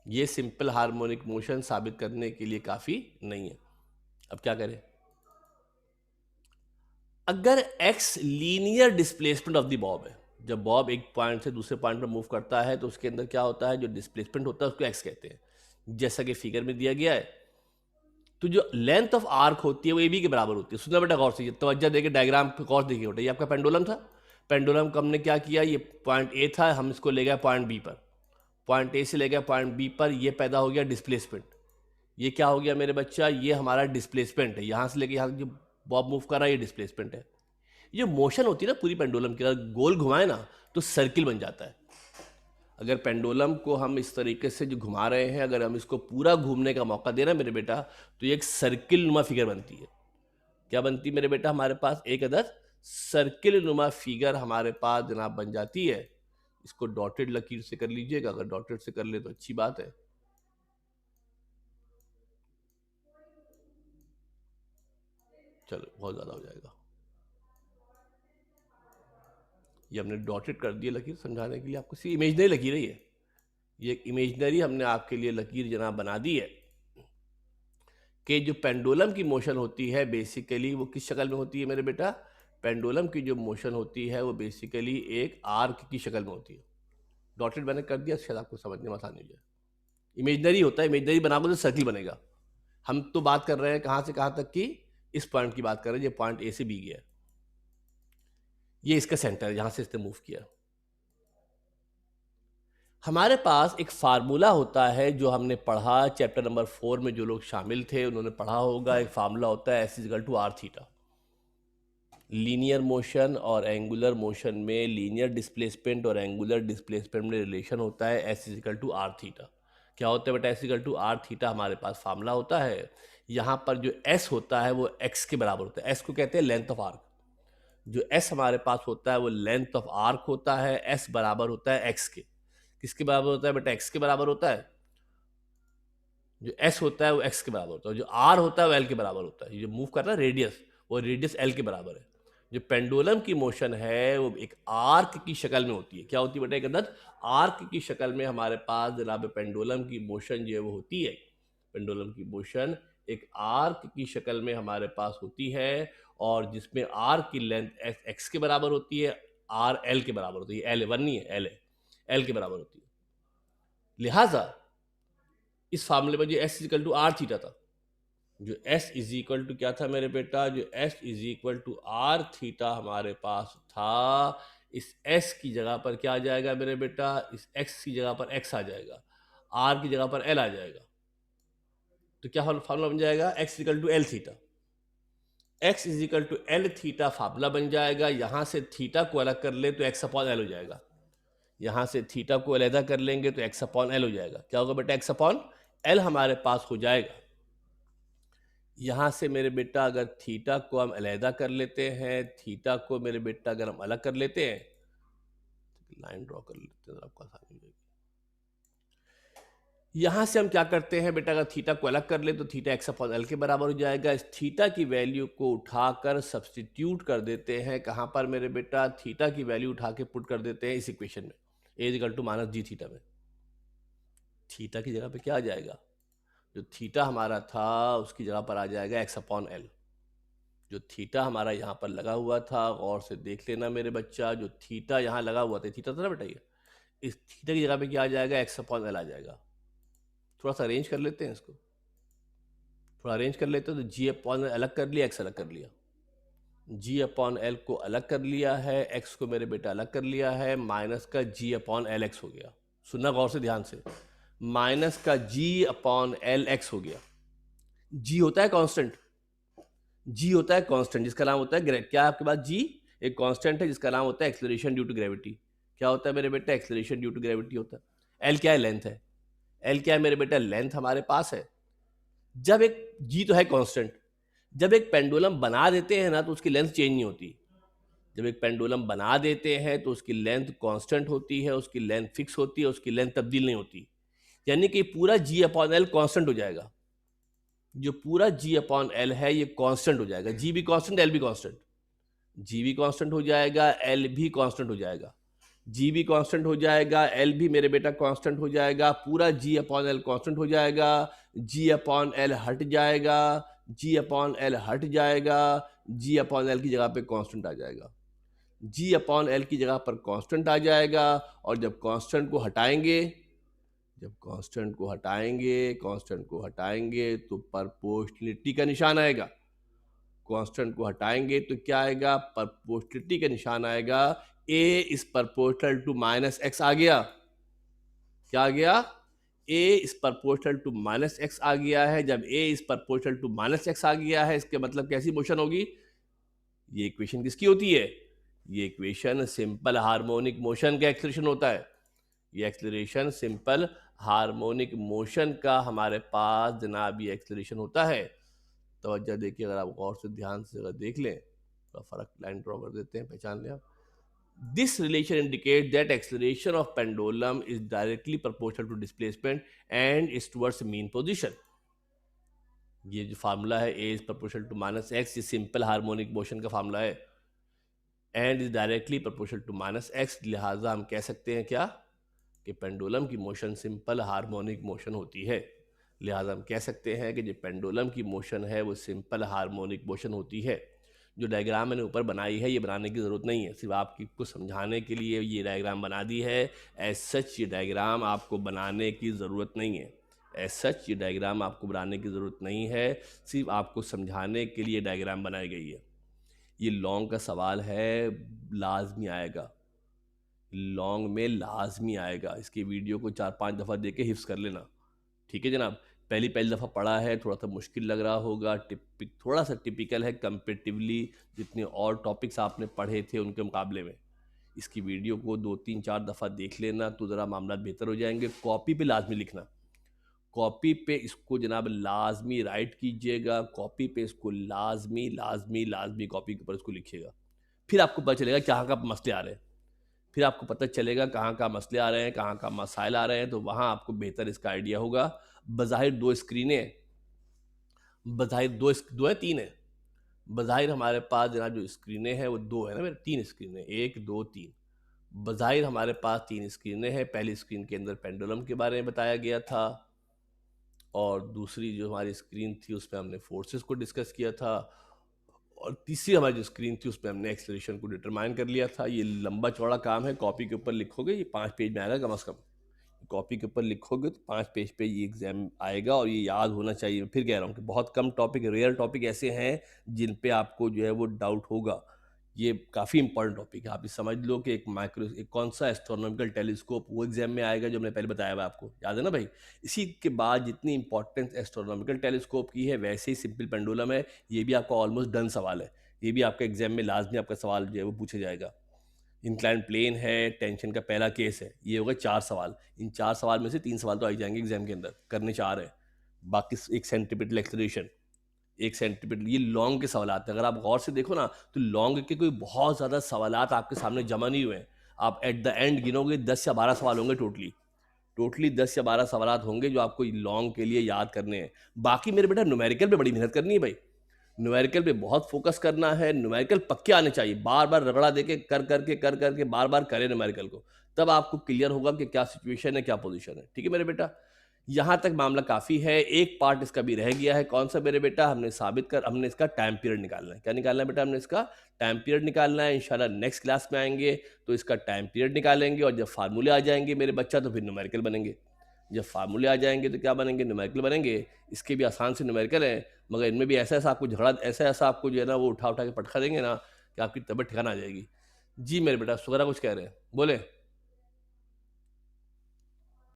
ये सिंपल हार्मोनिक मोशन साबित करने के लिए काफ़ी नहीं है। अब क्या करें, अगर x linear displacement of the Bob है, जब बॉब एक पॉइंट से दूसरे पॉइंट पर मूव करता है तो उसके अंदर क्या होता है, जो डिस्प्लेसमेंट होता है उसको x कहते हैं, जैसा कि फिगर में दिया गया है। तो जो लेंथ ऑफ आर्क होती है वो ए बी के बराबर होती है। सुनना बेटा गौर से, तवज्जो देके डायग्राम पे गौर देखिए बेटा। ये आपका पेंडुलम था। पेंडुलम को हमने क्या किया, ये पॉइंट ए था, हम इसको ले गए पॉइंट बी पर। पॉइंट ए से ले गए पॉइंट बी पर, ये पैदा हो गया डिस्प्लेसमेंट। ये क्या हो गया मेरे बच्चा, ये हमारा डिस्प्लेसमेंट है। यहाँ से लेके यहाँ जो बॉब मूव कर रहा है ये डिस्प्लेसमेंट है। ये मोशन होती है ना पूरी पेंडुलम की, अगर गोल घुमाए ना तो सर्किल बन जाता है। अगर पेंडुलम को हम इस तरीके से जो घुमा रहे हैं, अगर हम इसको पूरा घूमने का मौका दे रहे हैं मेरे बेटा, तो ये एक सर्किल नुमा फिगर बनती है। क्या बनती है मेरे बेटा, हमारे पास एक अदर सर्किल नुमा फिगर हमारे पास जनाब बन जाती है। इसको डॉटेड लकीर से कर लीजिएगा, अगर डॉटेड से कर ले तो अच्छी बात है। चलो बहुत ज़्यादा हो जाएगा। ये हमने डॉटेड कर दिया लकीर समझाने के लिए आपको, सी इमेजनरी लकीर है ये। ये एक इमेजनरी हमने आपके लिए लकीर जनाब बना दी है कि जो पेंडुलम की मोशन होती है बेसिकली वो किस शक्ल में होती है मेरे बेटा, पेंडुलम की जो मोशन होती है वो बेसिकली एक आर्क की शक्ल में होती है। डॉटेड मैंने कर दिया, शायद आपको समझने में आसानी हो जाए। इमेजनरी होता है, इमेजनरी बनाओगे तो सर्किल बनेगा। हम तो बात कर रहे हैं कहाँ से कहाँ तक की, इस पॉइंट की बात कर रहे हैं, ये पॉइंट ए से बी गया, ये इसका सेंटर है, यहाँ से इसने मूव किया। हमारे पास एक फार्मूला होता है जो हमने पढ़ा चैप्टर नंबर 4 में, जो लोग शामिल थे उन्होंने पढ़ा होगा। एक फार्मूला होता है S equal to R theta. Linear motion और एंगुलर मोशन में, लीनियर डिस्प्लेसमेंट और एंगुलर डिस्प्लेसमेंट में रिलेशन होता है S equal to R theta. क्या होता है बेटा, S equal to R theta हमारे पास फार्मूला होता है। यहाँ पर जो एस होता है वो एक्स के बराबर होता है। एस को कहते हैं लेंथ ऑफ आर्क। जो एस हमारे पास होता है वो लेंथ ऑफ आर्क होता है। एस बराबर होता है एक्स के। किसके बराबर होता है बेटा, एक्स के बराबर होता है। जो एस होता है वो एक्स के बराबर होता है, जो आर होता है वो एल के बराबर होता है। ये जो मूव कर रहा है रेडियस, वो रेडियस एल के बराबर है। जो पेंडुलम की मोशन है वो एक आर्क की शक्ल में होती है। क्या होती है बेटा, एक अंदर आर्क की शक्ल में हमारे पास जनाब पेंडुलम की मोशन जो है वो होती है। पेंडुलम की मोशन एक आर्क की शक्ल में हमारे पास होती है, और जिसमें आर की लेंथ एक्स के बराबर होती है, आर एल के बराबर होती है। एल वन नहीं है, एल है, एल के बराबर होती है। लिहाजा इस फार्मूले में जो S equal to R theta था, जो एस इज इक्वल टू क्या था मेरे बेटा, जो S is equal to R theta हमारे पास था, इस एस की जगह पर क्या आ जाएगा मेरे बेटा, इस एक्स की जगह पर एक्स आ जाएगा, आर की जगह पर एल आ जाएगा। तो क्या फार्मूला बन जाएगा, x equal to L theta. x is equal to L theta formula बन जाएगा। यहां से थीटा को अलग कर ले तो x अपॉन एल हो जाएगा। यहां से थीटा को अलहदा कर लेंगे तो x अपॉन एल हो जाएगा। क्या होगा बेटा, x अपॉन एल हमारे पास हो जाएगा। यहां से मेरे बेटा अगर थीटा को हम अलहदा कर लेते हैं, थीटा को मेरे बेटा अगर हम अलग कर लेते हैं, लाइन ड्रॉ कर लेते हैं, आपको आसानी हो जाएगी। यहां से हम क्या करते हैं बेटा, अगर थीटा को अलग कर ले तो थीटा एक्स अपॉन एल के बराबर हो जाएगा। इस थीटा की वैल्यू को उठाकर सब्सटीट्यूट कर देते हैं कहां पर मेरे बेटा, थीटा की वैल्यू उठा के पुट कर देते हैं इस इक्वेशन में, a equal to minus ji theta में। थीटा की जगह पे क्या आ जाएगा, जो थीटा हमारा था उसकी जगह पर आ जाएगा एक्स अपॉन एल। जो थीटा हमारा यहाँ पर लगा हुआ था, गौर से देख लेना मेरे बच्चा, जो थीटा यहाँ लगा हुआ था, थीटा था ना बेटा ये, इस थीटा की जगह पे क्या आ जाएगा, एक्स अपॉन एल आ जाएगा। थोड़ा सा अरेंज कर लेते हैं इसको, थोड़ा अरेंज कर लेते हैं। तो जी अपॉन एल अलग कर लिया, एक्स अलग कर लिया, जी अपॉन एल को अलग कर लिया है, एक्स को मेरे बेटा अलग कर लिया है, माइनस का जी अपॉन एल एक्स हो गया। सुनना गौर से ध्यान से, माइनस का जी अपॉन एल एक्स हो गया। जी होता है कांस्टेंट, जी होता है कांस्टेंट जिसका नाम होता है क्या है आपके पास, जी एक कांस्टेंट है जिसका नाम होता है एक्सेलरेशन ड्यू टू ग्रेविटी। क्या होता है मेरे बेटा, एक्सेलरेशन ड्यू टू ग्रेविटी होता है। एल क्या है, लेंथ है। एल क्या है मेरे बेटा, लेंथ हमारे पास है। जब एक जी तो है कांस्टेंट, जब एक पेंडुलम बना देते हैं ना तो उसकी लेंथ चेंज नहीं होती। जब एक पेंडुलम बना देते हैं तो उसकी लेंथ कांस्टेंट होती है, उसकी लेंथ फिक्स होती है, उसकी लेंथ तब्दील नहीं होती। यानी कि पूरा जी अपॉन एल कांस्टेंट हो जाएगा। जो पूरा जी अपॉन एल है ये कांस्टेंट हो जाएगा। जी भी कांस्टेंट, एल भी कांस्टेंट, जी भी कांस्टेंट हो जाएगा, एल भी कांस्टेंट हो जाएगा। जी भी कांस्टेंट हो जाएगा, एल भी मेरे बेटा कांस्टेंट हो जाएगा, पूरा जी अपॉन एल कांस्टेंट हो जाएगा। जी अपॉन एल हट जाएगा, जी अपॉन एल हट जाएगा, जी अपॉन एल की जगह पे कांस्टेंट आ जाएगा। जी अपॉन एल की जगह पर कांस्टेंट आ जाएगा। और जब कांस्टेंट को हटाएंगे, जब कांस्टेंट को हटाएंगे, कांस्टेंट को हटाएंगे तो प्रोपोर्शनलिटी का निशान आएगा। कांस्टेंट को हटाएंगे तो क्या आएगा, प्रोपोर्शनलिटी का निशान आएगा। A is proportional to minus x आ गया। क्या आ गया, a is proportional to minus x आ गया है। जब a is proportional to minus x आ गया है, इसके मतलब कैसी मोशन होगी, ये इक्वेशन किसकी होती है, ये इक्वेशन सिंपल हार्मोनिक मोशन का एक्सेलरेशन होता है। ये एक्सेलरेशन सिंपल हार्मोनिक मोशन का हमारे पास जनाब ये एक्सेलरेशन होता है। तवज्जो देखिए, अगर आप गौर से ध्यान से अगर देख लें तो फर्क लाइन ड्रॉ कर देते हैं, पहचान लें आप। This relation indicate that acceleration of pendulum is directly proportional to displacement and is towards mean position. ये जो फार्मूला है, a is proportional to minus x, ये सिंपल हार्मोनिक मोशन का फार्मूला है। And is directly proportional to minus x, लिहाजा हम कह सकते हैं क्या, कि पेंडुलम की मोशन सिंपल हार्मोनिक मोशन होती है। लिहाजा हम कह सकते हैं कि जो पेंडुलम की मोशन है वो सिंपल हार्मोनिक मोशन होती है। जो डायग्राम मैंने ऊपर बनाई है ये बनाने की ज़रूरत नहीं है, सिर्फ आपकी को समझाने के लिए ये डायग्राम बना दी है। एज सच ये डायग्राम आपको बनाने की ज़रूरत नहीं है, एज सच ये डायग्राम आपको बनाने की ज़रूरत नहीं है, सिर्फ आपको समझाने के लिए डायग्राम बनाई गई है। ये लॉन्ग का सवाल है, लाजमी आएगा, लॉन्ग में लाजमी आएगा। इसकी वीडियो को 4-5 दफ़ा देख के हिफ्स कर लेना, ठीक है जनाब। पहली दफ़ा पढ़ा है, थोड़ा सा मुश्किल लग रहा होगा, थोड़ा सा टिपिकल है कंपेटिवली जितने और टॉपिक्स आपने पढ़े थे उनके मुकाबले में। इसकी वीडियो को 2-3-4 दफ़ा देख लेना तो ज़रा मामला बेहतर हो जाएंगे। कॉपी पे लाजमी लिखना, कॉपी पे इसको जनाब लाजमी राइट कीजिएगा, कॉपी पे इसको लाजमी लाजमी लाजमी कॉपी के ऊपर इसको लिखिएगा। फिर आपको पता चलेगा कहाँ का मसले आ रहे हैं, फिर आपको पता चलेगा कहाँ का मसले आ रहे हैं, कहाँ का मसाइल आ रहे हैं, तो वहाँ आपको बेहतर इसका आइडिया होगा। बज़ाहिर 2 स्क्रीनें, बज़ाहिर 2 है 3 है, बज़ाहिर हमारे पास जनाब जो स्क्रीनें हैं वो 2 है ना मेरे, 3 स्क्रीनें, 1 2 3, बज़ाहिर हमारे पास 3 स्क्रीनें हैं। पहली स्क्रीन के अंदर पेंडुलम के बारे में बताया गया था, और दूसरी जो हमारी स्क्रीन थी उसमें हमने फोर्सेस को डिस्कस किया था, और तीसरी हमारी जो स्क्रीन थी उसमें हमने एक्सेलरेशन को डिटरमाइन कर लिया था। ये लंबा चौड़ा काम है, कॉपी के ऊपर लिखोगे ये 5 पेज में आएगा कम अज़ कम, कॉपी के ऊपर लिखोगे तो 5 पेज पे ये एग्जाम आएगा, और ये याद होना चाहिए। फिर कह रहा हूँ कि बहुत कम टॉपिक, रेयर टॉपिक ऐसे हैं जिन पे आपको जो है वो डाउट होगा। ये काफ़ी इंपॉर्टेंट टॉपिक है। आप ये समझ लो कि एक कौन सा एस्ट्रोनॉमिकल टेलीस्कोप वो एग्जाम में आएगा जो मैंने पहले बताया हुआ आपको, याद है ना भाई? इसी के बाद जितनी इंपॉर्टेंस एस्ट्रोनॉमिकल टेलीस्कोप की है वैसे ही सिंपल पेंडुलम है। ये भी आपका ऑलमोस्ट डन सवाल है। ये भी आपके एग्जाम में लाजमी आपका सवाल जो है वो पूछा जाएगा। इंक्लाइन प्लेन है, टेंशन का पहला केस है, ये हो गए 4 सवाल। इन 4 सवाल में से 3 सवाल तो आ ही जाएंगे एग्जाम के अंदर, करने 4 है। बाकी एक सेंट्रीपिटल एक्सेलरेशन, एक सेंटीमीटर, ये लॉन्ग के सवाल आते हैं। अगर आप गौर से देखो ना तो लॉन्ग के कोई बहुत ज़्यादा सवालात आपके सामने जमा नहीं हुए हैं। आप एट द एंड गिनोगे 10 या 12 सवाल होंगे टोटली। टोटली 10 या 12 सवालात होंगे जो आपको लॉन्ग के लिए याद करने हैं। बाकी मेरे बेटा न्यूमेरिकल पे बड़ी मेहनत करनी है भाई। न्यूमेरिकल पे बहुत फोकस करना है। न्यूमेरिकल पक्के आने चाहिए। बार-बार रगड़ा देके कर करके बार-बार करें न्यूमेरिकल को। तब आपको क्लियर होगा कि क्या सिचुएशन है, क्या पोज़ीशन है। ठीक है मेरे बेटा? यहाँ तक मामला काफ़ी है। एक पार्ट इसका भी रह गया है। कौन सा मेरे बेटा? हमने इसका टाइम पीरियड निकालना है। क्या निकालना है बेटा? हमने इसका टाइम पीरियड निकालना है। इंशाल्लाह नेक्स्ट क्लास में आएँगे तो इसका टाइम पीरियड निकालेंगे और जब फ़ॉर्मूले आ जाएँगे मेरे बच्चा तो फिर न्यूमेरिकल बनेंगे। जब फ़ॉर्मूले आ जाएँगे तो क्या बनेंगे? न्यूमेरिकल बनेंगे। इसके भी आसान से न्यूमेरिकल हैं, मगर इनमें भी ऐसा-ऐसा आपको झगड़ा ऐसा-ऐसा आपको जो है ना वो उठा-उठा के पटखा देंगे ना कि आपकी तबीयत ठिकाना आ जाएगी। जी मेरे बेटा, शुक्र है कुछ कह रहे हैं, बोलें?